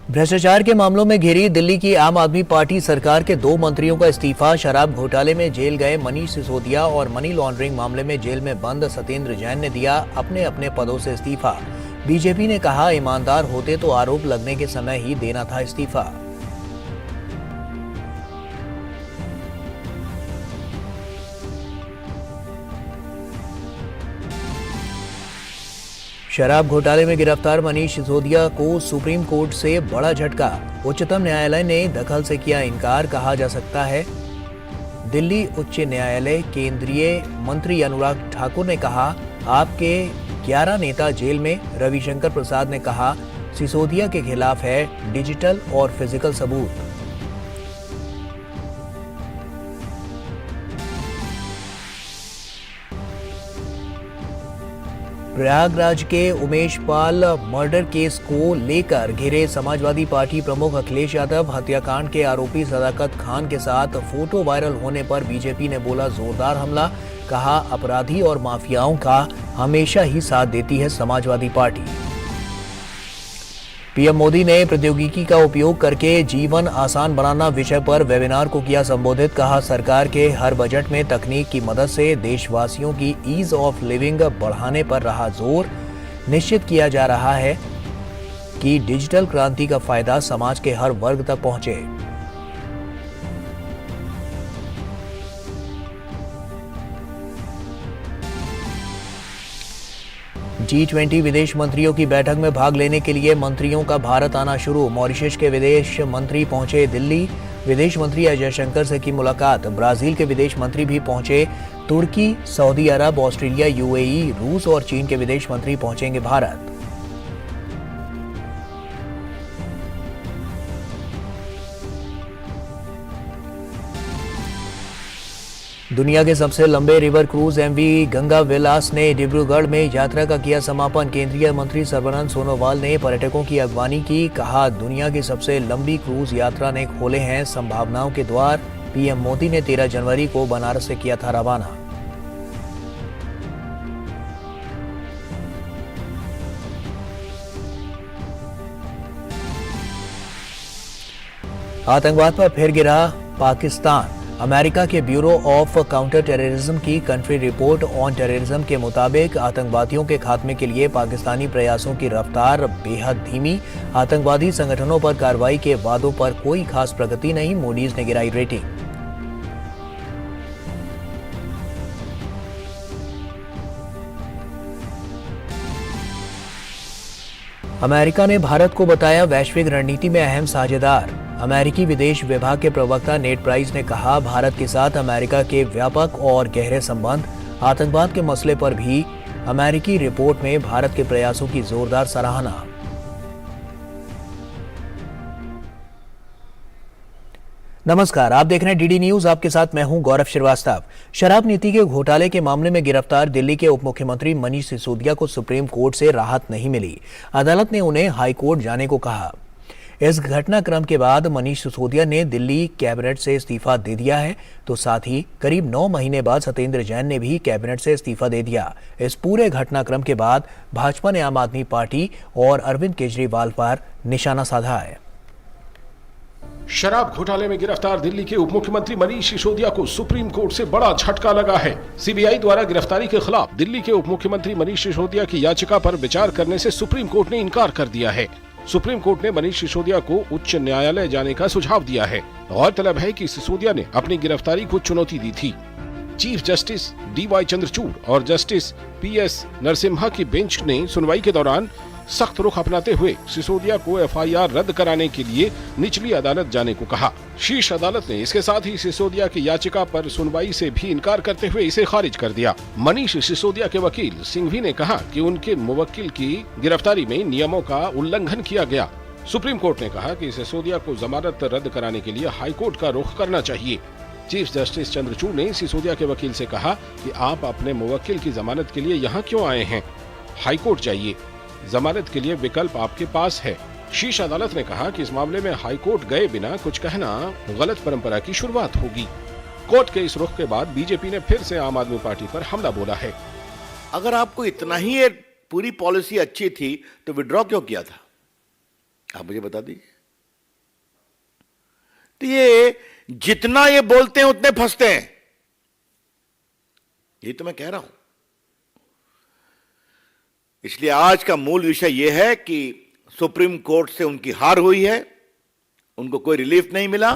भ्रष्टाचार के मामलों में घिरी दिल्ली की आम आदमी पार्टी सरकार के 2 मंत्रियों का इस्तीफा। शराब घोटाले में जेल गए मनीष सिसोदिया और मनी लॉन्ड्रिंग मामले में जेल में बंद सत्येंद्र जैन ने दिया अपने अपने पदों से इस्तीफा। बीजेपी ने कहा, ईमानदार होते तो आरोप लगने के समय ही देना था इस्तीफा। शराब घोटाले में गिरफ्तार मनीष सिसोदिया को सुप्रीम कोर्ट से बड़ा झटका। उच्चतम न्यायालय ने दखल से किया इनकार। कहा जा सकता है दिल्ली उच्च न्यायालय केंद्रीय मंत्री अनुराग ठाकुर ने कहा, आपके 11 नेता जेल में। रविशंकर प्रसाद ने कहा, सिसोदिया के खिलाफ है डिजिटल और फिजिकल सबूत। प्रयागराज के उमेश पाल मर्डर केस को लेकर घिरे समाजवादी पार्टी प्रमुख अखिलेश यादव। हत्याकांड के आरोपी सदाकत खान के साथ फोटो वायरल होने पर बीजेपी ने बोला जोरदार हमला। कहा, अपराधी और माफियाओं का हमेशा ही साथ देती है समाजवादी पार्टी। पीएम मोदी ने प्रौद्योगिकी का उपयोग करके जीवन आसान बनाना विषय पर वेबिनार को किया संबोधित। कहा, सरकार के हर बजट में तकनीक की मदद से देशवासियों की ईज ऑफ लिविंग बढ़ाने पर रहा जोर। निश्चित किया जा रहा है कि डिजिटल क्रांति का फायदा समाज के हर वर्ग तक पहुंचे। G20 विदेश मंत्रियों की बैठक में भाग लेने के लिए मंत्रियों का भारत आना शुरू। मॉरिशस के विदेश मंत्री पहुंचे दिल्ली। विदेश मंत्री एस जयशंकर से की मुलाकात। ब्राजील के विदेश मंत्री भी पहुंचे तुर्की। सऊदी अरब, ऑस्ट्रेलिया, यूएई, रूस और चीन के विदेश मंत्री पहुंचेंगे भारत। दुनिया के सबसे लंबे रिवर क्रूज एमवी गंगा विलास ने डिब्रूगढ़ में यात्रा का किया समापन। केंद्रीय मंत्री सर्बानंद सोनोवाल ने पर्यटकों की अगवानी की। कहा, दुनिया की सबसे लंबी क्रूज यात्रा ने खोले हैं संभावनाओं के द्वार। पीएम मोदी ने 13 जनवरी को बनारस से किया था रवाना। आतंकवाद पर फिर गिरा पाकिस्तान। अमेरिका के ब्यूरो ऑफ काउंटर टेररिज्म की कंट्री रिपोर्ट ऑन टेररिज्म के मुताबिक आतंकवादियों के खात्मे के लिए पाकिस्तानी प्रयासों की रफ्तार बेहद धीमी। आतंकवादी संगठनों पर कार्रवाई के वादों पर कोई खास प्रगति नहीं। मूडीज ने गिराई रेटिंग। अमेरिका ने भारत को बताया वैश्विक रणनीति में अहम साझेदार। अमेरिकी विदेश विभाग के प्रवक्ता नेड प्राइस ने कहा, भारत के साथ अमेरिका के व्यापक और गहरे संबंध। आतंकवाद के मसले पर भी अमेरिकी रिपोर्ट में भारत के प्रयासों की जोरदार सराहना। नमस्कार, आप देख रहे हैं डीडी न्यूज। आपके साथ मैं हूं गौरव श्रीवास्तव। शराब नीति के घोटाले के मामले में गिरफ्तार दिल्ली के उप मुख्यमंत्री मनीष सिसोदिया को सुप्रीम कोर्ट से राहत नहीं मिली। अदालत ने उन्हें हाई कोर्ट जाने को कहा। इस घटनाक्रम के बाद मनीष सिसोदिया ने दिल्ली कैबिनेट से इस्तीफा दे दिया है, तो साथ ही करीब 9 महीने बाद सत्येंद्र जैन ने भी कैबिनेट से इस्तीफा दे दिया। इस पूरे घटनाक्रम के बाद भाजपा ने आम आदमी पार्टी और अरविंद केजरीवाल पर निशाना साधा है। शराब घोटाले में गिरफ्तार दिल्ली के उप मुख्यमंत्री मनीष सिसोदिया को सुप्रीम कोर्ट से बड़ा झटका लगा है। सीबीआई द्वारा गिरफ्तारी के खिलाफ दिल्ली के उप मुख्यमंत्री मनीष सिसोदिया की याचिका पर विचार करने से सुप्रीम कोर्ट ने इनकार कर दिया है। सुप्रीम कोर्ट ने मनीष सिसोदिया को उच्च न्यायालय जाने का सुझाव दिया है। गौरतलब है कि सिसोदिया ने अपनी गिरफ्तारी को चुनौती दी थी। चीफ जस्टिस डीवाई चंद्रचूड़ और जस्टिस पीएस नरसिम्हा की बेंच ने सुनवाई के दौरान सख्त रुख अपनाते हुए सिसोदिया को एफआईआर रद्द कराने के लिए निचली अदालत जाने को कहा। शीर्ष अदालत ने इसके साथ ही सिसोदिया की याचिका पर सुनवाई से भी इनकार करते हुए इसे खारिज कर दिया। मनीष सिसोदिया के वकील सिंघवी ने कहा कि उनके मुवक्किल की गिरफ्तारी में नियमों का उल्लंघन किया गया। सुप्रीम कोर्ट ने कहा कि सिसोदिया को जमानत रद्द कराने के लिए हाई कोर्ट का रुख करना चाहिए। चीफ जस्टिस चंद्रचूड़ ने सिसोदिया के वकील से कहा कि आप अपने मुवक्किल की जमानत के लिए यहाँ क्यों आए हैं, हाई कोर्ट जाइए, जमानत के लिए विकल्प आपके पास है। शीर्ष अदालत ने कहा कि इस मामले में हाई कोर्ट गए बिना कुछ कहना गलत परंपरा की शुरुआत होगी। कोर्ट के इस रुख के बाद बीजेपी ने फिर से आम आदमी पार्टी पर हमला बोला है। अगर आपको इतना ही ये पूरी पॉलिसी अच्छी थी तो विड्रॉ क्यों किया था, आप मुझे बता दीजिए। तो ये जितना ये बोलते हैं उतने फंसते हैं, ये तो मैं कह रहा हूं। इसलिए आज का मूल विषय यह है कि सुप्रीम कोर्ट से उनकी हार हुई है, उनको कोई रिलीफ नहीं मिला।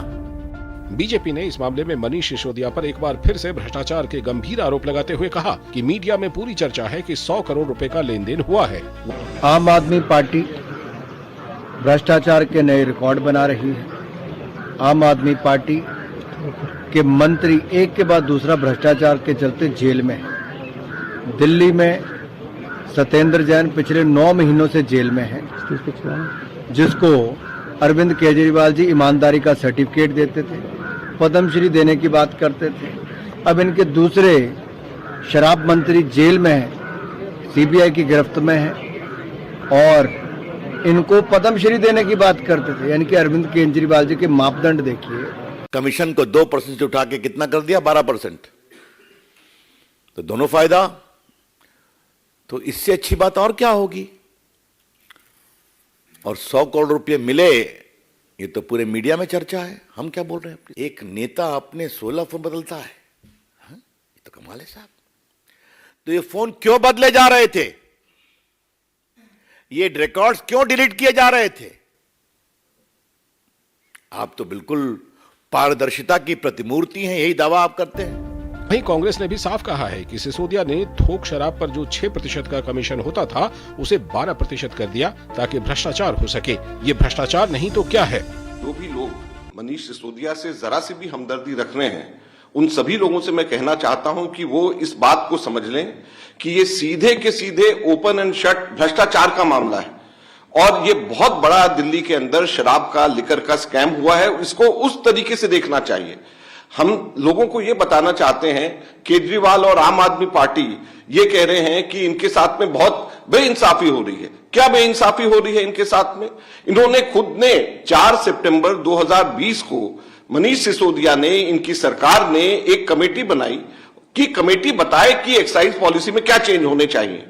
बीजेपी ने इस मामले में मनीष सिसोदिया पर एक बार फिर से भ्रष्टाचार के गंभीर आरोप लगाते हुए कहा कि मीडिया में पूरी चर्चा है कि 100 करोड़ रुपए का लेन देन हुआ है। आम आदमी पार्टी भ्रष्टाचार के नए रिकॉर्ड बना रही है। आम आदमी पार्टी के मंत्री एक के बाद दूसरा भ्रष्टाचार के चलते जेल में है। दिल्ली में सत्येंद्र जैन पिछले 9 महीनों से जेल में है, जिसको अरविंद केजरीवाल जी ईमानदारी का सर्टिफिकेट देते थे, पद्मश्री देने की बात करते थे। अब इनके दूसरे शराब मंत्री जेल में है, सीबीआई की गिरफ्त में है और इनको पद्मश्री देने की बात करते थे। यानी कि अरविंद केजरीवाल जी के मापदंड देखिए। कमीशन को 2% से उठा के कितना कर दिया, 12%। तो दोनों फायदा। तो इससे अच्छी बात और क्या होगी। और 100 करोड़ रुपए मिले, ये तो पूरे मीडिया में चर्चा है। हम क्या बोल रहे हैं, एक नेता अपने 16 फोन बदलता है, ये तो कमाल है साहब। तो ये फोन क्यों बदले जा रहे थे, ये रिकॉर्ड्स क्यों डिलीट किए जा रहे थे। आप तो बिल्कुल पारदर्शिता की प्रतिमूर्ति हैं, यही दावा आप करते हैं। वहीं कांग्रेस ने भी साफ कहा है कि सिसोदिया ने थोक शराब पर जो 6% का कमीशन होता था उसे 12% कर दिया ताकि भ्रष्टाचार हो सके। ये भ्रष्टाचार नहीं तो क्या है। जो भी लोग मनीष सिसोदिया से जरा सी भी हमदर्दी रख रहे हैं, उन सभी लोगों से मैं कहना चाहता हूं कि वो इस बात को समझ लें कि ये सीधे के सीधे ओपन एंड शट भ्रष्टाचार का मामला है और ये बहुत बड़ा दिल्ली के अंदर शराब का, लिकर का स्कैम हुआ है। इसको उस तरीके से देखना चाहिए। हम लोगों को ये बताना चाहते हैं, केजरीवाल और आम आदमी पार्टी ये कह रहे हैं कि इनके साथ में बहुत बेइंसाफी हो रही है। क्या बेइंसाफी हो रही है इनके साथ में? इन्होंने खुद ने 4 सितंबर 2020 को मनीष सिसोदिया ने, इनकी सरकार ने एक कमेटी बनाई कि कमेटी बताए कि एक्साइज पॉलिसी में क्या चेंज होने चाहिए।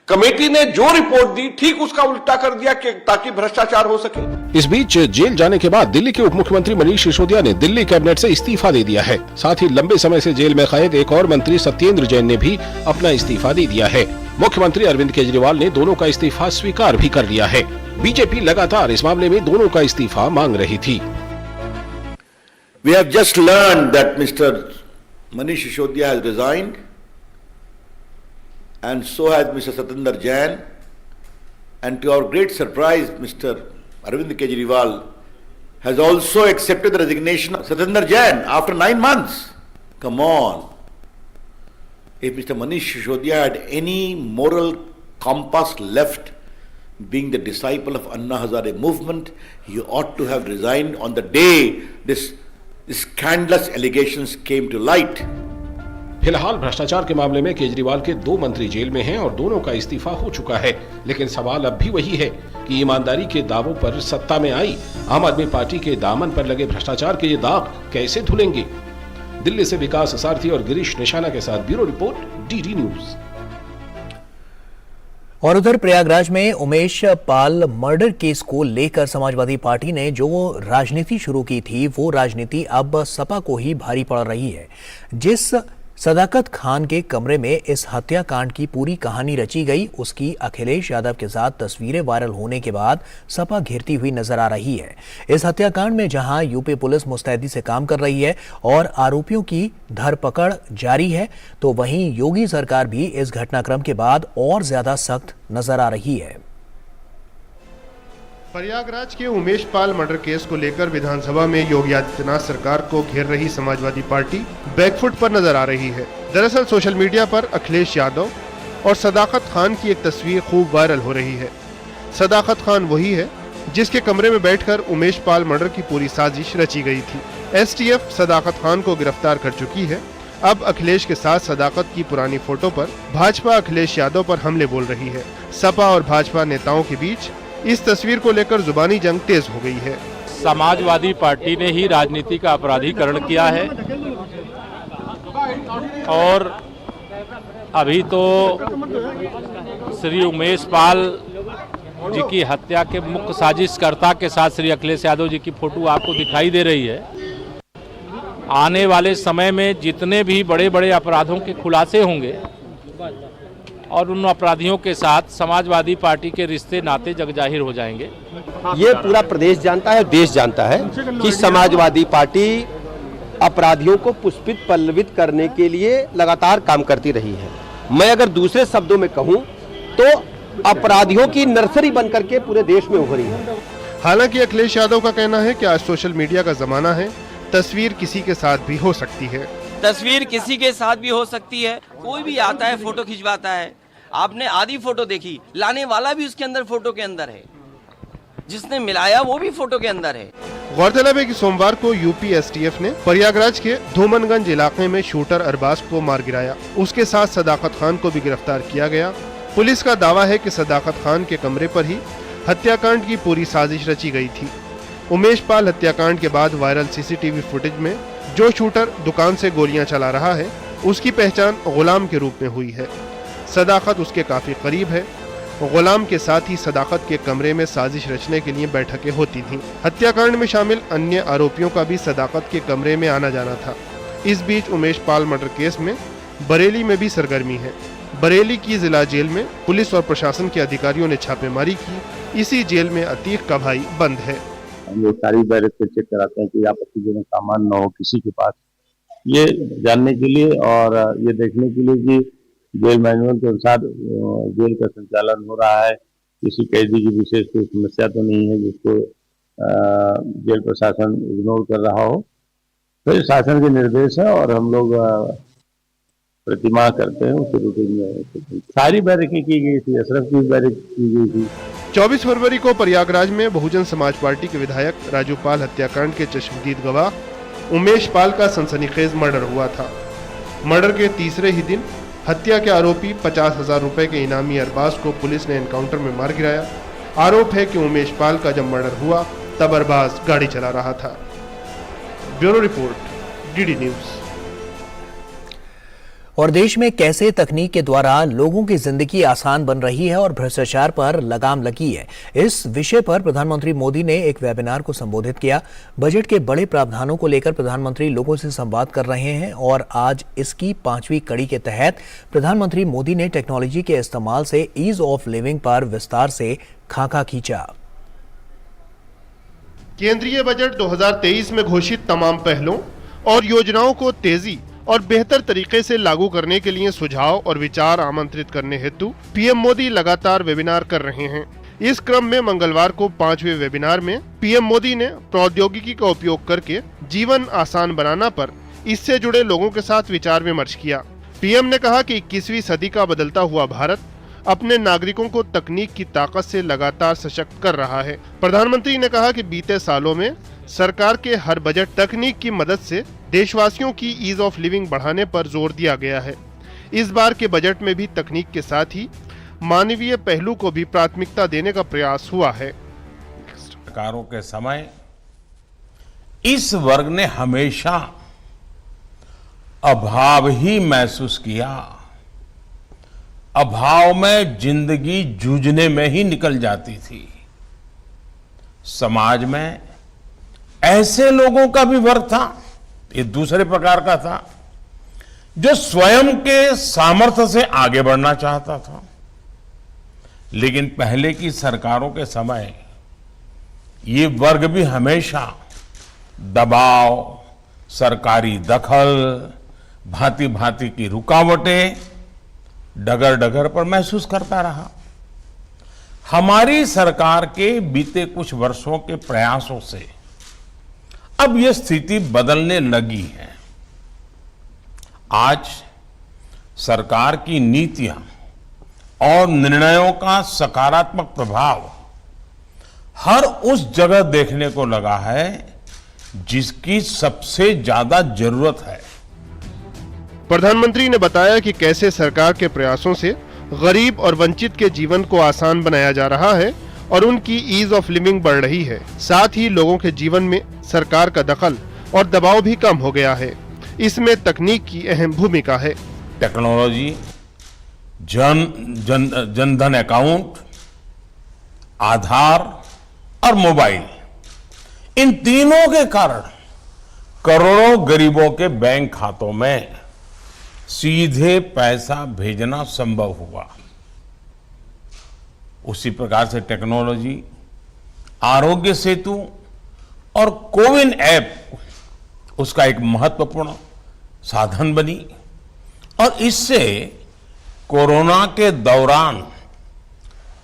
कमेटी ने जो रिपोर्ट दी ठीक उसका उल्टा कर दिया कि ताकि भ्रष्टाचार हो सके। इस बीच जेल जाने के बाद दिल्ली के उप मुख्यमंत्री मनीष सिसोदिया ने दिल्ली कैबिनेट से इस्तीफा दे दिया है। साथ ही लंबे समय से जेल में कैद एक और मंत्री सत्येंद्र जैन ने भी अपना इस्तीफा दे दिया है। मुख्यमंत्री अरविंद केजरीवाल ने दोनों का इस्तीफा स्वीकार भी कर लिया है। बीजेपी लगातार इस मामले में दोनों का इस्तीफा मांग रही थी। We have just learned that Mr. Manish Sisodiya has resigned, and so has Mr. Satyendra Jain, and to our great surprise, Mr. Arvind Kejriwal has also accepted the resignation of Satyendra Jain after 9 months. Come on. If Mr. Manish Sisodiya had any moral compass left, being the disciple of Anna Hazare movement, he ought to have resigned on the day this scandalous allegations came to light. फिलहाल भ्रष्टाचार के मामले में केजरीवाल के 2 मंत्री jail में हैं और दोनों का इस्तीफा हो चुका है। लेकिन सवाल अब भी वही है कि ईमानदारी के दावों पर सत्ता में आई आम आदमी पार्टी के दामन पर लगे भ्रष्टाचार के ये दाग कैसे धुलेंगे। दिल्ली से विकास सारथी और गिरीश निशाना के साथ ब्यूरो रिपोर्ट, डीडी न्यूज। और उधर प्रयागराज में उमेश पाल मर्डर केस को लेकर समाजवादी पार्टी ने जो राजनीति शुरू की थी वो राजनीति अब सपा को ही भारी पड़ रही है। जिस सदाकत खान के कमरे में इस हत्याकांड की पूरी कहानी रची गई, उसकी अखिलेश यादव के साथ तस्वीरें वायरल होने के बाद सपा घिरती हुई नजर आ रही है। इस हत्याकांड में जहां यूपी पुलिस मुस्तैदी से काम कर रही है और आरोपियों की धरपकड़ जारी है, तो वहीं योगी सरकार भी इस घटनाक्रम के बाद और ज्यादा सख्त नजर आ रही है। प्रयागराज के उमेश पाल मर्डर केस को लेकर विधानसभा में योगी आदित्यनाथ सरकार को घेर रही समाजवादी पार्टी बैकफुट पर नजर आ रही है। दरअसल सोशल मीडिया पर अखिलेश यादव और सदाकत खान की एक तस्वीर खूब वायरल हो रही है। सदाकत खान वही है जिसके कमरे में बैठकर उमेश पाल मर्डर की पूरी साजिश रची गई थी। एसटीएफ सदाकत खान को गिरफ्तार कर चुकी है। अब अखिलेश के साथ सदाकत की पुरानी फोटो पर भाजपा अखिलेश यादव पर हमले बोल रही है। सपा और भाजपा नेताओं के बीच इस तस्वीर को लेकर जुबानी जंग तेज हो गई है। समाजवादी पार्टी ने ही राजनीति का अपराधीकरण किया है और अभी तो श्री उमेश पाल जी की हत्या के मुख्य साजिशकर्ता के साथ श्री अखिलेश यादव जी की फोटो आपको दिखाई दे रही है। आने वाले समय में जितने भी बड़े बड़े अपराधों के खुलासे होंगे और उन अपराधियों के साथ समाजवादी पार्टी के रिश्ते नाते जगजाहिर हो जाएंगे। ये पूरा प्रदेश जानता है, देश जानता है कि समाजवादी पार्टी अपराधियों को पुष्पित पल्लवित करने के लिए लगातार काम करती रही है। मैं अगर दूसरे शब्दों में कहूं तो अपराधियों की नर्सरी बनकर के पूरे देश में उभरी है। हालांकि अखिलेश यादव का कहना है कि आज सोशल मीडिया का जमाना है, तस्वीर किसी के साथ भी हो सकती है। तस्वीर किसी के साथ भी हो सकती है, कोई भी आता है फोटो खिंचवाता है। आपने आधी फोटो देखी, लाने वाला भी उसके अंदर फोटो के अंदर है, जिसने मिलाया वो भी फोटो के अंदर है। गौरतलब है कि सोमवार को यूपी एसटीएफ ने प्रयागराज के धूमनगंज इलाके में शूटर अरबाज को मार गिराया। उसके साथ सदाकत खान को भी गिरफ्तार किया गया। पुलिस का दावा है कि सदाकत खान के कमरे पर ही हत्याकांड की पूरी साजिश रची गई थी। उमेश पाल हत्याकांड के बाद वायरल सीसीटीवी फुटेज में जो शूटर दुकान से गोलियां चला रहा है, उसकी पहचान गुलाम के रूप में हुई है। सदाकत उसके काफी करीब है। गुलाम के साथ ही सदाकत के कमरे में साजिश रचने के लिए बैठकें होती थीं। हत्याकांड में शामिल अन्य आरोपियों का भी सदाकत के कमरे में आना जाना था। इस बीच उमेश पाल मर्डर केस में बरेली में भी सरगर्मी है। बरेली की जिला जेल में पुलिस और प्रशासन के अधिकारियों ने छापेमारी की। इसी जेल में अतीक का भाई बंद है। हम लोग सारी बैरक पे चेक कराते हैं कि आपत्तिजनक सामान न हो किसी के पास, ये जानने के लिए और ये देखने के लिए कि जेल मैनुअल के अनुसार जेल का संचालन हो रहा है, किसी कैदी की विशेष कोई समस्या तो नहीं है जिसको जेल प्रशासन इग्नोर कर रहा हो। तो ये शासन के निर्देश है और हम लोग प्रतिमाह करते हैं उसके रूटीन में। सारी बैरकें की गई थी, अशरफ की बैरक की गई थी। 24 फरवरी को प्रयागराज में बहुजन समाज पार्टी के विधायक राजू पाल हत्याकांड के चश्मदीद गवाह उमेश पाल का सनसनीखेज मर्डर हुआ था। मर्डर के तीसरे ही दिन हत्या के आरोपी 50,000 रुपए के इनामी अरबाज को पुलिस ने एनकाउंटर में मार गिराया। आरोप है कि उमेश पाल का जब मर्डर हुआ तब अरबाज गाड़ी चला रहा था। Bureau report, DD news. और देश में कैसे तकनीक के द्वारा लोगों की जिंदगी आसान बन रही है और भ्रष्टाचार पर लगाम लगी है, इस विषय पर प्रधानमंत्री मोदी ने एक वेबिनार को संबोधित किया। बजट के बड़े प्रावधानों को लेकर प्रधानमंत्री लोगों से संवाद कर रहे हैं और आज इसकी 5वीं कड़ी के तहत प्रधानमंत्री मोदी ने टेक्नोलॉजी के इस्तेमाल से ईज ऑफ लिविंग पर विस्तार से खाका खींचा। केंद्रीय बजट 2023 में घोषित तमाम पहलों और योजनाओं को तेजी और बेहतर तरीके से लागू करने के लिए सुझाव और विचार आमंत्रित करने हेतु पीएम मोदी लगातार वेबिनार कर रहे हैं। इस क्रम में मंगलवार को 5वें वेबिनार में पीएम मोदी ने प्रौद्योगिकी का उपयोग करके जीवन आसान बनाना पर इससे जुड़े लोगों के साथ विचार विमर्श किया। पीएम ने कहा कि 21वीं सदी का बदलता हुआ भारत अपने नागरिकों को तकनीक की ताकत से लगातार सशक्त कर रहा है। प्रधानमंत्री ने कहा कि बीते सालों में सरकार के हर बजट तकनीक की मदद से देशवासियों की ईज ऑफ लिविंग बढ़ाने पर जोर दिया गया है। इस बार के बजट में भी तकनीक के साथ ही मानवीय पहलू को भी प्राथमिकता देने का प्रयास हुआ है। सरकारों के समय इस वर्ग ने हमेशा अभाव ही महसूस किया। अभाव में जिंदगी जूझने में ही निकल जाती थी। समाज में ऐसे लोगों का भी वर्ग था, ये दूसरे प्रकार का था, जो स्वयं के सामर्थ्य से आगे बढ़ना चाहता था। लेकिन पहले की सरकारों के समय ये वर्ग भी हमेशा दबाव, सरकारी दखल, भांति भांति की रुकावटें डगर डगर पर महसूस करता रहा। हमारी सरकार के बीते कुछ वर्षों के प्रयासों से अब यह स्थिति बदलने लगी है। आज सरकार की नीतियां और निर्णयों का सकारात्मक प्रभाव हर उस जगह देखने को लगा है जिसकी सबसे ज्यादा जरूरत है। प्रधानमंत्री ने बताया कि कैसे सरकार के प्रयासों से गरीब और वंचित के जीवन को आसान बनाया जा रहा है और उनकी ईज ऑफ लिविंग बढ़ रही है। साथ ही लोगों के जीवन में सरकार का दखल और दबाव भी कम हो गया है। इसमें तकनीक की अहम भूमिका है। टेक्नोलॉजी, जन धन अकाउंट, आधार और मोबाइल, इन तीनों के कारण करोड़ों गरीबों के बैंक खातों में सीधे पैसा भेजना संभव हुआ। उसी प्रकार से टेक्नोलॉजी, आरोग्य सेतु और कोविन ऐप उसका एक महत्वपूर्ण साधन बनी और इससे कोरोना के दौरान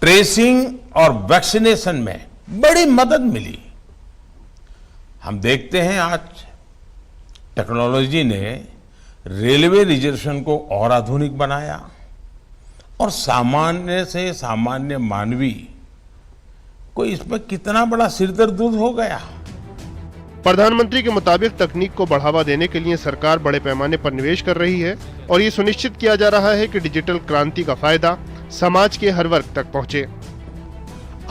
ट्रेसिंग और वैक्सीनेशन में बड़ी मदद मिली। हम देखते हैं आज टेक्नोलॉजी ने रेलवे रिजर्वेशन को और आधुनिक बनाया और सामान्य से सामान्य मानवी को इसमें कितना बड़ा सिरदर्द दूर हो गया। प्रधानमंत्री के मुताबिक तकनीक को बढ़ावा देने के लिए सरकार बड़े पैमाने पर निवेश कर रही है और ये सुनिश्चित किया जा रहा है कि डिजिटल क्रांति का फायदा समाज के हर वर्ग तक पहुंचे।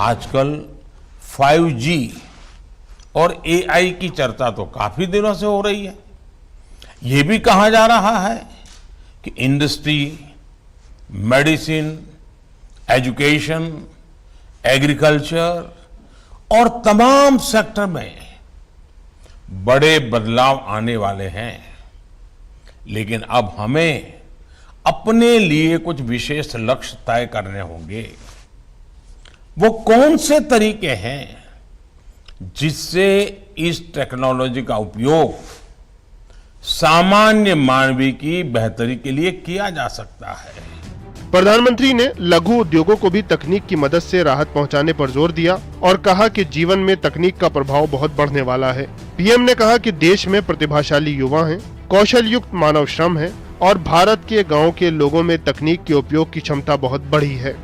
आजकल 5G और AI की चर्चा तो काफी दिनों से हो रही है। ये भी कहा जा रहा है कि इंडस्ट्री, मेडिसिन, एजुकेशन, एग्रीकल्चर और तमाम सेक्टर में बड़े बदलाव आने वाले हैं, लेकिन अब हमें अपने लिए कुछ विशेष लक्ष्य तय करने होंगे। वो कौन से तरीके हैं जिससे इस टेक्नोलॉजी का उपयोग सामान्य मानवी की बेहतरी के लिए किया जा सकता है। प्रधानमंत्री ने लघु उद्योगों को भी तकनीक की मदद से राहत पहुंचाने पर जोर दिया और कहा कि जीवन में तकनीक का प्रभाव बहुत बढ़ने वाला है। पीएम ने कहा कि देश में प्रतिभाशाली युवा हैं, कौशल युक्त मानव श्रम है और भारत के गांव के लोगों में तकनीक के उपयोग की क्षमता बहुत बढ़ी है।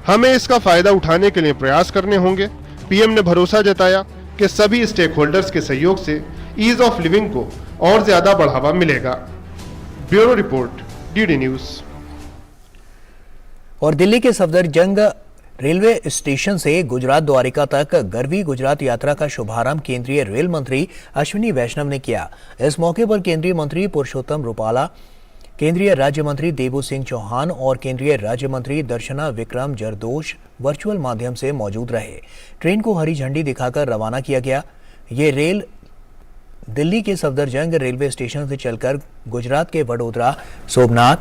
हमें इसका फायदा उठाने के लिए प्रयास करने होंगे। पीएम ने भरोसा जताया कि सभी स्टेक होल्डर्स के सहयोग से ईज ऑफ लिविंग को और ज्यादा बढ़ावा मिलेगा। Bureau report, DD news. और दिल्ली के सफदरजंग रेलवे स्टेशन से गुजरात द्वारिका तक गरवी गुजरात यात्रा का शुभारंभ केंद्रीय रेल मंत्री अश्विनी वैष्णव ने किया। इस मौके पर केंद्रीय मंत्री पुरुषोत्तम रूपाला, केंद्रीय राज्य मंत्री देबू सिंह चौहान और केंद्रीय राज्य मंत्री दर्शना विक्रम जरदोश वर्चुअल माध्यम से मौजूद रहे। ट्रेन को हरी झंडी दिखाकर रवाना किया गया। ये रेल दिल्ली के सफदरजंग रेलवे स्टेशन से चलकर गुजरात के वडोदरा, सोमनाथ,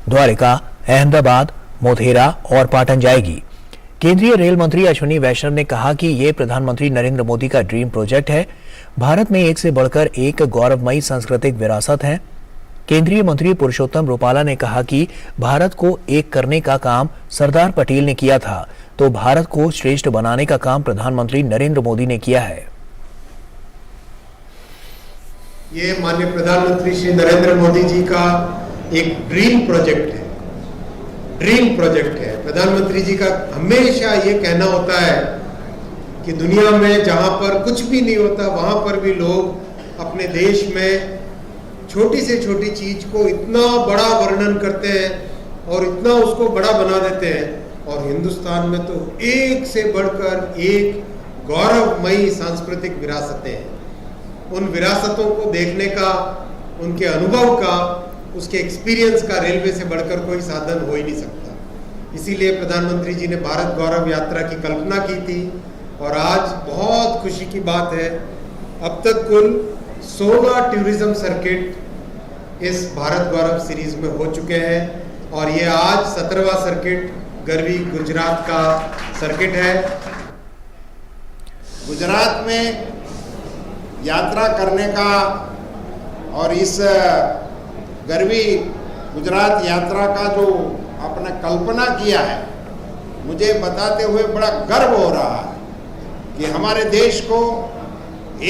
द्वारिका, अहमदाबाद, मोधेरा और पाटन जाएगी। केंद्रीय रेल मंत्री अश्विनी वैष्णव ने कहा कि ये प्रधानमंत्री नरेंद्र मोदी का ड्रीम प्रोजेक्ट है। भारत में एक से बढ़कर एक गौरवमयी सांस्कृतिक विरासत है। केंद्रीय मंत्री पुरुषोत्तम रूपाला ने कहा कि भारत को एक करने का काम सरदार पटेल ने किया था, तो भारत को श्रेष्ठ बनाने का काम प्रधानमंत्री नरेंद्र मोदी ने किया है। ये माननीय प्रधानमंत्री श्री नरेंद्र मोदी जी का एक ड्रीम प्रोजेक्ट है। प्रधानमंत्री जी का हमेशा ये कहना होता है कि दुनिया में जहां पर कुछ भी नहीं होता वहां पर भी लोग अपने देश में छोटी से छोटी चीज को इतना बड़ा वर्णन करते हैं और इतना उसको बड़ा बना देते हैं। और हिंदुस्तान में तो एक से बढ़कर एक गौरवमयी सांस्कृतिक विरासतें हैं। उन विरासतों को देखने का, उनके अनुभव का, उसके एक्सपीरियंस का रेलवे से बढ़कर कोई साधन हो ही नहीं सकता। इसीलिए प्रधानमंत्री जी ने भारत गौरव यात्रा की कल्पना की थी और आज बहुत खुशी की बात है, अब तक कुल 16 टूरिज्म सर्किट इस भारत गौरव सीरीज में हो चुके हैं और ये आज 17वां सर्किट गरवी गुजरात का सर्किट है। गुजरात में यात्रा करने का और इस गरवी गुजरात यात्रा का जो आपने कल्पना किया है, मुझे बताते हुए बड़ा गर्व हो रहा है कि हमारे देश को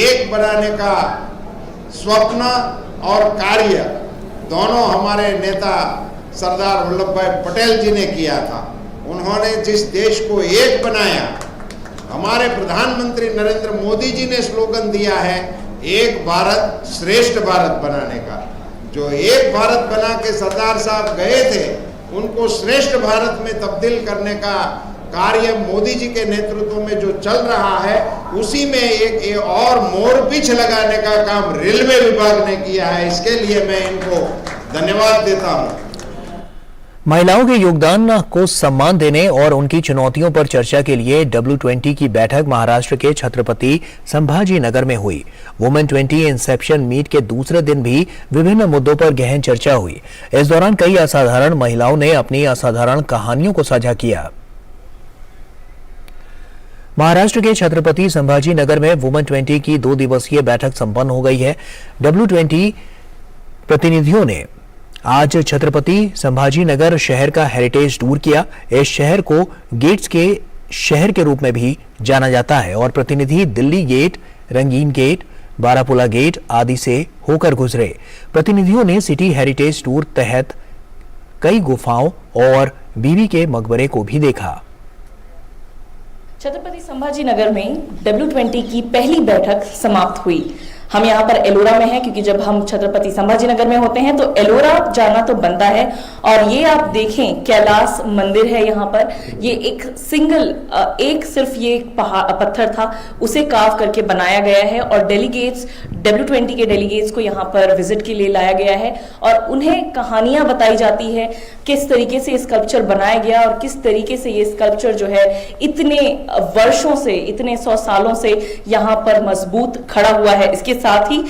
एक बनाने का स्वप्न और कार्य दोनों हमारे नेता सरदार वल्लभ भाई पटेल जी ने किया था। उन्होंने जिस देश को एक बनाया, हमारे प्रधानमंत्री नरेंद्र मोदी जी ने स्लोगन दिया है एक भारत श्रेष्ठ भारत बनाने का। जो एक भारत बना के सरदार साहब गए थे, उनको श्रेष्ठ भारत में तब्दील करने का कार्य मोदी जी के नेतृत्व में जो चल रहा है, उसी में एक और मोड़ पिच लगाने का काम रेलवे विभाग ने किया है। इसके लिए मैं इनको धन्यवाद देता हूं। महिलाओं के योगदान को सम्मान देने और उनकी चुनौतियों पर चर्चा के लिए W20 की बैठक महाराष्ट्र के छत्रपति संभाजी नगर में हुई। वुमेन 20 इंसेप्शन मीट के दूसरे दिन भी विभिन्न मुद्दों पर गहन चर्चा हुई। इस दौरान कई असाधारण महिलाओं ने अपनी असाधारण कहानियों को साझा किया। महाराष्ट्र के छत्रपति संभाजी नगर में वुमेन 20 की 2 दिवसीय बैठक संपन्न हो गई है। W20 प्रतिनिधियों ने आज छत्रपति संभाजी नगर शहर का हेरिटेज टूर किया। इस शहर को गेट्स के शहर के रूप में भी जाना जाता है और प्रतिनिधि दिल्ली गेट, रंगीन गेट, बारापुला गेट आदि से होकर गुजरे। प्रतिनिधियों ने सिटी हेरिटेज टूर तहत कई गुफाओं और बीवी के मकबरे को भी देखा। छत्रपति संभाजी नगर में W20 की पहली बैठक समाप्त हुई। हम यहाँ पर एलोरा में हैं क्योंकि जब हम छत्रपति संभाजी नगर में होते हैं तो एलोरा जाना तो बनता है। और ये आप देखें कैलाश मंदिर है यहाँ पर। ये एक सिर्फ ये पत्थर था, उसे काव करके बनाया गया है और डेलीगेट्स W20 के डेलीगेट्स को यहाँ पर विजिट के लिए लाया गया है और उन्हें कहानियां बताई जाती है किस तरीके से ये स्कल्पचर बनाया गया और किस तरीके से ये स्कल्पचर जो है इतने वर्षों से, इतने 100 सालों से यहाँ पर मजबूत खड़ा हुआ है। इसके साथ ही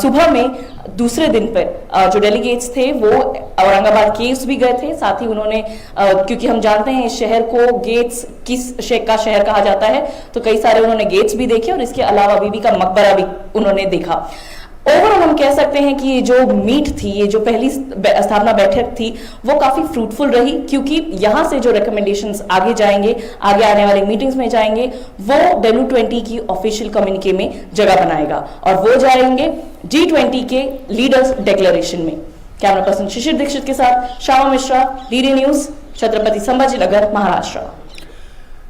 सुबह में दूसरे दिन पर जो डेलीगेट्स थे वो औरंगाबाद केव्स भी गए थे। साथ ही उन्होंने क्योंकि हम जानते हैं इस शहर को गेट्स किस का शहर कहा जाता है, तो कई सारे उन्होंने गेट्स भी देखे और इसके अलावा बीबी का मकबरा भी उन्होंने देखा। ओवरऑल हम कह सकते हैं कि ये जो मीट थी, ये जो पहली स्थापना बैठक थी, वो काफी फ्रूटफुल रही क्योंकि यहाँ से जो रिकमेंडेशंस आगे जाएंगे, आगे आने वाले मीटिंग्स में जाएंगे, वो W20 की ऑफिशियल कम्युनिके में जगह बनाएगा और वो जाएंगे G20 के लीडर्स डिक्लेरेशन में। कैमरा पर्सन शिशिर दीक्षित के साथ श्यामा मिश्रा, DD न्यूज, छत्रपति संभाजी नगर, महाराष्ट्र।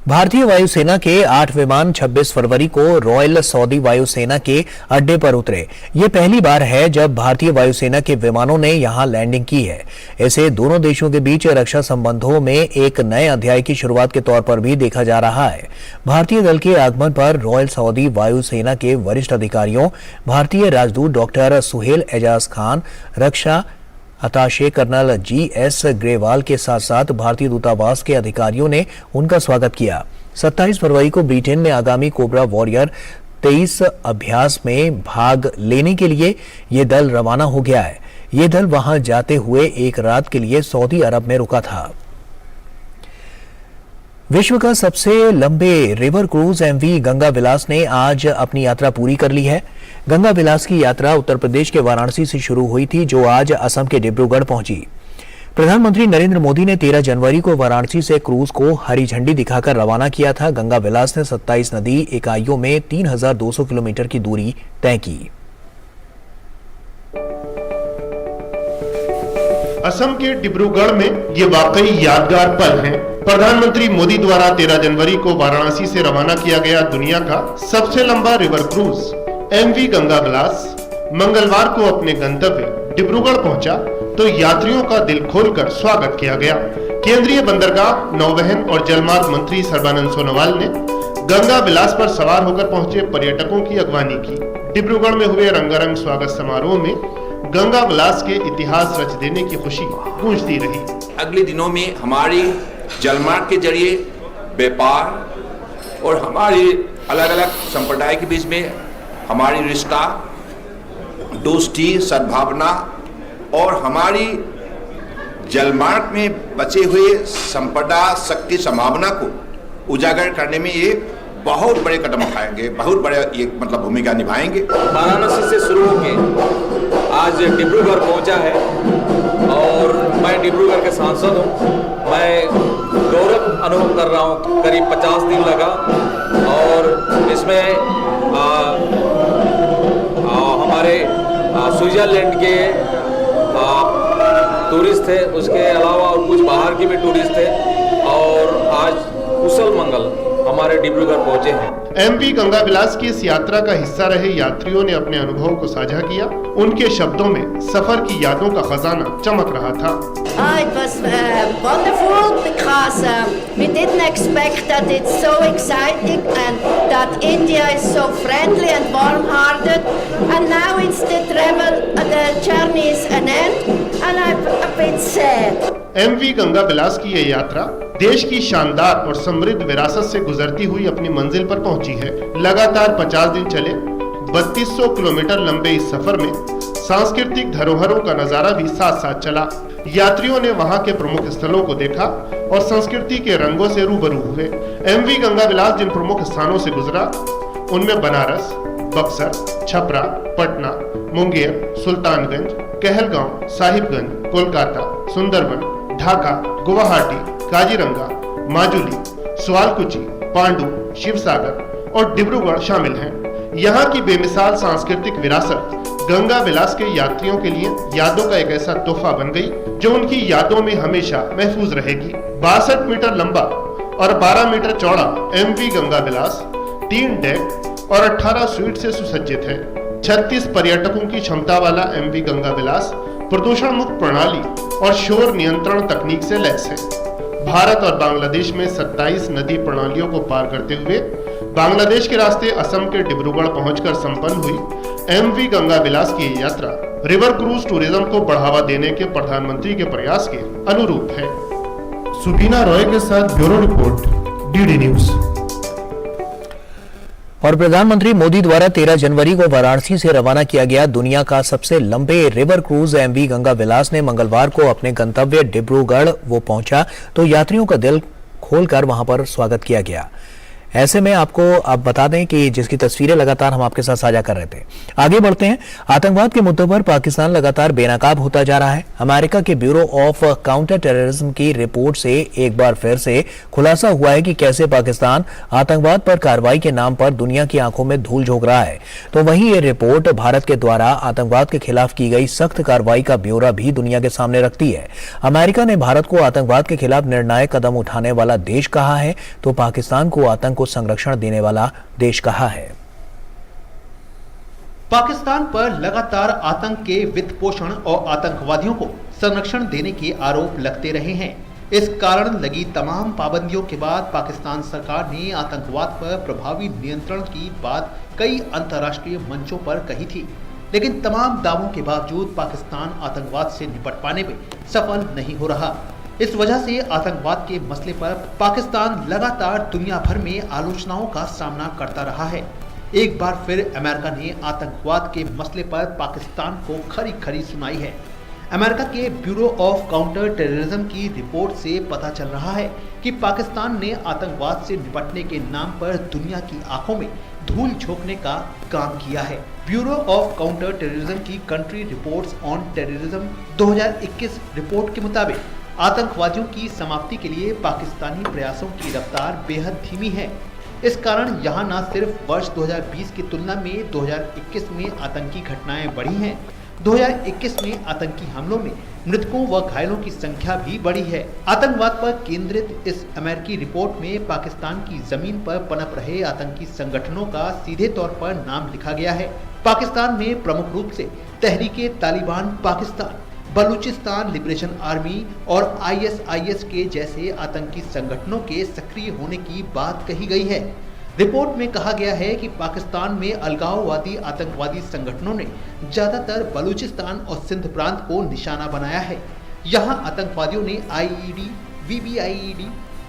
भारतीय वायुसेना के 8 विमान 26 फरवरी को रॉयल सऊदी वायुसेना के अड्डे पर उतरे। ये पहली बार है जब भारतीय वायुसेना के विमानों ने यहां लैंडिंग की है। इसे दोनों देशों के बीच रक्षा संबंधों में एक नए अध्याय की शुरुआत के तौर पर भी देखा जा रहा है। भारतीय दल के आगमन पर रॉयल सऊदी वायुसेना के वरिष्ठ अधिकारियों, भारतीय राजदूत डॉक्टर सुहेल एजाज खान, रक्षा अताशे कर्नल GS ग्रेवाल के साथ साथ भारतीय दूतावास के अधिकारियों ने उनका स्वागत किया। 27 फरवरी को ब्रिटेन में आगामी कोबरा वॉरियर 23 अभ्यास में भाग लेने के लिए ये दल रवाना हो गया है। ये दल वहां जाते हुए एक रात के लिए सऊदी अरब में रुका था। विश्व का सबसे लंबे रिवर क्रूज MV गंगा विलास ने आज अपनी यात्रा पूरी कर ली है। गंगा विलास की यात्रा उत्तर प्रदेश के वाराणसी से शुरू हुई थी, जो आज असम के डिब्रूगढ़ पहुंची। प्रधानमंत्री नरेंद्र मोदी ने 13 जनवरी को वाराणसी से क्रूज को हरी झंडी दिखाकर रवाना किया था। गंगा विलास ने 27 नदी इकाइयों में 3200 किलोमीटर की दूरी तय की। असम के डिब्रूगढ़ में ये वाकई यादगार पल हैं। प्रधानमंत्री मोदी द्वारा 13 जनवरी को वाराणसी से रवाना किया गया दुनिया का सबसे लंबा रिवर क्रूज MV गंगा विलास मंगलवार को अपने गंतव्य डिब्रूगढ़ पहुंचा तो यात्रियों का दिल खोलकर स्वागत किया गया। केंद्रीय बंदरगाह, नौवहन और जलमार्ग मंत्री सर्बानंद सोनोवाल ने गंगा विलास पर सवार होकर पहुंचे पर्यटकों की अगवानी की। डिब्रूगढ़ में हुए रंगारंग स्वागत समारोह में गंगा विलास के इतिहास रच देने की खुशी गूंजती रही। अगले दिनों में हमारी जलमार्ग के जरिए व्यापार और हमारी अलग अलग संप्रदाय के बीच में हमारी रिश्ता, दोस्ती, सद्भावना और हमारी जलमार्ग में बचे हुए संपदा शक्ति संभावना को उजागर करने में ये बहुत बड़े कदम उठाएंगे, बहुत बड़े ये भूमिका निभाएंगे। वाराणसी से शुरू होकर आज डिब्रूगढ़ पहुंचा है और मैं डिब्रूगढ़ के सांसद हूं। मैं गौरव अनुभव कर रहा हूं। करीब 50 दिन लगा और इसमें हमारे स्विट्जरलैंड के टूरिस्ट थे, उसके अलावा और कुछ बाहर के भी टूरिस्ट थे और आज कुशल मंगल हमारे डिब्रूगढ़ पहुंचे हैं। MV गंगा विलास की इस यात्रा का हिस्सा रहे यात्रियों ने अपने अनुभव को साझा किया। उनके शब्दों में सफर की यादों का खजाना चमक रहा था। It was wonderful because we didn't expect that it's so exciting and that India is so friendly and warm-hearted. And now it's the journey is an end and I'm a bit sad. MV Ganga विलास की ये यात्रा देश की शानदार और समृद्ध विरासत से गुजरती हुई अपनी मंजिल पर पहुंची है। लगातार 50 दिन चले 3200 किलोमीटर लंबे इस सफर में सांस्कृतिक धरोहरों का नजारा भी साथ साथ चला। यात्रियों ने वहां के प्रमुख स्थलों को देखा और संस्कृति के रंगों से रूबरू हुए। MV गंगा विलास जिन प्रमुख स्थानों से गुजरा उनमें बनारस, बक्सर, छपरा, पटना, मुंगेर, सुल्तानगंज, कहलगांव, साहिबगंज, कोलकाता, सुंदरबन, ढाका, गुवाहाटी, काजीरंगा, माजुली, सवालकुची, पांडु, शिवसागर और डिब्रूगढ़ शामिल हैं। यहाँ की बेमिसाल सांस्कृतिक विरासत गंगा विलास के यात्रियों के लिए यादों का एक ऐसा तोहफा बन गई जो उनकी यादों में हमेशा महफूज रहेगी। 62 मीटर लंबा और 12 मीटर चौड़ा MV गंगा विलास 3 डेक और 18 स्वीट से सुसज्जित है। 36 पर्यटकों की क्षमता वाला MV गंगा विलास प्रदूषण मुक्त प्रणाली और शोर नियंत्रण तकनीक से लैस है। भारत और बांग्लादेश में 27 नदी प्रणालियों को पार करते हुए बांग्लादेश के रास्ते असम के डिब्रूगढ़ पहुंचकर संपन्न हुई MV गंगा विलास की यात्रा रिवर क्रूज टूरिज्म को बढ़ावा देने के प्रधानमंत्री के प्रयास के अनुरूप है। सुबीना रॉय के साथ ब्यूरो रिपोर्ट, DD न्यूज। और प्रधानमंत्री मोदी द्वारा 13 जनवरी को वाराणसी से रवाना किया गया दुनिया का सबसे लंबे रिवर क्रूज MV गंगा विलास ने मंगलवार को अपने गंतव्य डिब्रूगढ़ वो पहुंचा तो यात्रियों का दिल खोलकर वहां पर स्वागत किया गया। ऐसे में आपको अब बता दें कि जिसकी तस्वीरें लगातार हम आपके साथ साझा कर रहे थे। आगे बढ़ते हैं। आतंकवाद के मुद्दों पर पाकिस्तान लगातार बेनकाब होता जा रहा है। अमेरिका के ब्यूरो ऑफ काउंटर टेररिज्म की रिपोर्ट से एक बार फिर से खुलासा हुआ है कि कैसे पाकिस्तान आतंकवाद पर कार्रवाई के नाम पर दुनिया की आंखों में धूल झोंक रहा है। तो वहीं ये रिपोर्ट भारत के द्वारा आतंकवाद के खिलाफ की गई सख्त कार्रवाई का ब्यौरा भी दुनिया के सामने रखती है। अमेरिका ने भारत को आतंकवाद के खिलाफ निर्णायक कदम उठाने वाला देश कहा है तो पाकिस्तान को आतंक संरक्षण देने वाला देश कहा है। पाकिस्तान पर लगातार आतंक के वित्त पोषण और आतंकवादियों को संरक्षण देने के आरोप लगते रहे हैं। इस कारण लगी तमाम पाबंदियों के बाद पाकिस्तान सरकार ने आतंकवाद पर प्रभावी नियंत्रण की बात कई अंतर्राष्ट्रीय मंचों पर कही थी, लेकिन तमाम दावों के बावजूद पाकिस्तान आतंकवाद से निपट पाने में सफल नहीं हो रहा। इस वजह से आतंकवाद के मसले पर पाकिस्तान लगातार दुनिया भर में आलोचनाओं का सामना करता रहा है। एक बार फिर अमेरिका ने आतंकवाद के मसले पर पाकिस्तान को खरी खरी सुनाई है। अमेरिका के ब्यूरो ऑफ काउंटर टेररिज्म की रिपोर्ट से पता चल रहा है कि पाकिस्तान ने आतंकवाद से निपटने के नाम पर दुनिया की आंखों में धूल झोंकने का काम किया है। ब्यूरो ऑफ काउंटर टेररिज्म की country reports on terrorism 2021 report के मुताबिक आतंकवादियों की समाप्ति के लिए पाकिस्तानी प्रयासों की रफ्तार बेहद धीमी है। इस कारण यहां न सिर्फ वर्ष 2020 की तुलना में 2021 में आतंकी घटनाएं बढ़ी हैं, 2021 में आतंकी हमलों में मृतकों व घायलों की संख्या भी बढ़ी है। आतंकवाद पर केंद्रित इस अमेरिकी रिपोर्ट में पाकिस्तान की जमीन पर पनप रहे आतंकी संगठनों का सीधे तौर पर नाम लिखा गया है। पाकिस्तान में प्रमुख रूप से तहरीके तालिबान पाकिस्तान, बलूचिस्तान लिबरेशन आर्मी और ISIS के जैसे आतंकी संगठनों के सक्रिय होने की बात कही गई है। रिपोर्ट में कहा गया है कि पाकिस्तान में अलगाववादी आतंकवादी संगठनों ने ज्यादातर बलूचिस्तान और सिंध प्रांत को निशाना बनाया है। यहां आतंकवादियों ने IED, VBIED,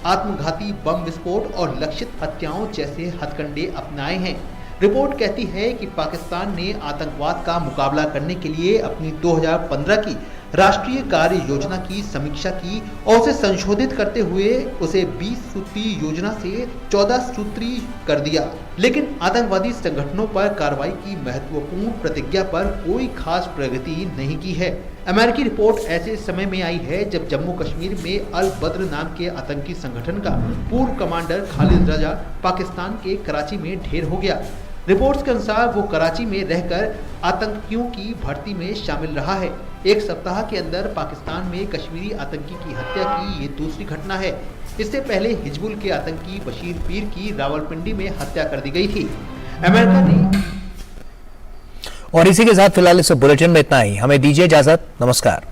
आत्मघाती बम विस्फोट और लक्षित हत्याओं जैसे हथकंडे अपनाए हैं। रिपोर्ट कहती है कि पाकिस्तान ने आतंकवाद का मुकाबला करने के लिए अपनी 2015 की राष्ट्रीय कार्य योजना की समीक्षा की और उसे संशोधित करते हुए उसे 20 सूत्री योजना से 14 सूत्री कर दिया, लेकिन आतंकवादी संगठनों पर कार्रवाई की महत्वपूर्ण प्रतिज्ञा पर कोई खास प्रगति नहीं की है। अमेरिकी रिपोर्ट ऐसे समय में आई है जब जम्मू कश्मीर में अल बद्र नाम के आतंकी संगठन का पूर्व कमांडर खालिद रजा पाकिस्तान के कराची में ढेर हो गया। रिपोर्ट्स के अनुसार वो कराची में रहकर आतंकियों की भर्ती में शामिल रहा है। एक सप्ताह के अंदर पाकिस्तान में कश्मीरी आतंकी की हत्या की ये दूसरी घटना है। इससे पहले हिजबुल के आतंकी बशीर पीर की रावलपिंडी में हत्या कर दी गई थी। अमेरिका ने और इसी के साथ फिलहाल इस बुलेटिन में इतना ही। हमें दीजिए इजाजत। नमस्कार।